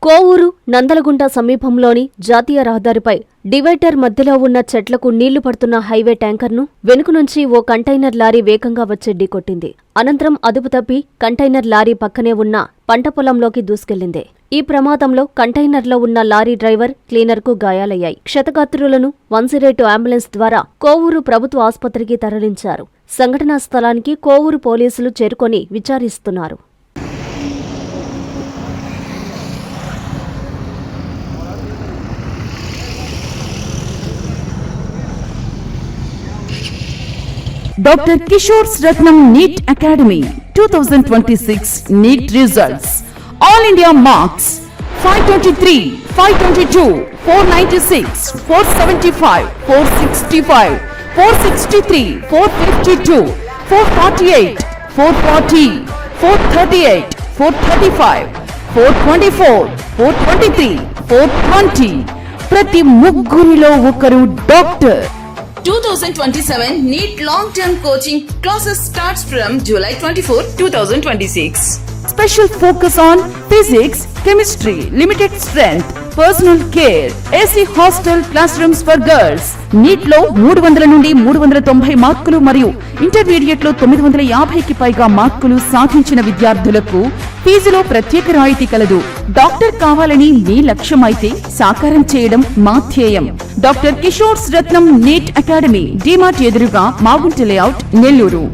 కోవూరు నందలగుంట సమీపంలోని జాతీయ రహదారిపై డివైడర్ మధ్యలో ఉన్న చెట్లకు నీళ్లు పడుతున్న హైవే ట్యాంకర్ను వెనుక నుంచి ఓ కంటైనర్ లారీ వేగంగా వచ్చి ఢీకొట్టింది. అనంతరం అదుపు తప్పి కంటైనర్ లారీ పక్కనే ఉన్న పంట పొలంలోకి దూసుకెళ్లింది. ఈ ప్రమాదంలో కంటైనర్లో ఉన్న లారీ డ్రైవర్, క్లీనర్కు గాయాలయ్యాయి. క్షతగాత్రులను 108 అంబులెన్స్ ద్వారా కోవూరు ప్రభుత్వ ఆసుపత్రికి తరలించారు. సంఘటనా స్థలానికి కోవూరు పోలీసులు చేరుకొని విచారిస్తున్నారు. Dr. Kishore's Ratnam NEET Academy 2026 NEET results. All India marks 523, 522, 496, 475, 465, 463, 452, 448, 440, 438, 435, 424, 423, 420. ప్రతి ముగ్గురిలో ఒకరు doctor. 2027 NEET long-term coaching classes starts from July 24, 2026. Special focus on physics, chemistry, limited strength, personal care, AC hostel classrooms for girls. NEET లో 300 నుండి 390 మార్కులు మరియు intermediate లో 950కి పైగా మార్కులు సాధించిన విద్యార్థులకు ఫీజులో ప్రత్యేక రాయితీ కలదు. డాక్టర్ కావాలని మీ లక్ష్యం అయితే సాకారం చేయడం మా ధ్యేయం. డాక్టర్ కిషోర్స్ రత్నం నీట్ అకాడమీ, డిమార్ట్ ఎదురుగా, మాగుంట లేఅవుట్, నెల్లూరు.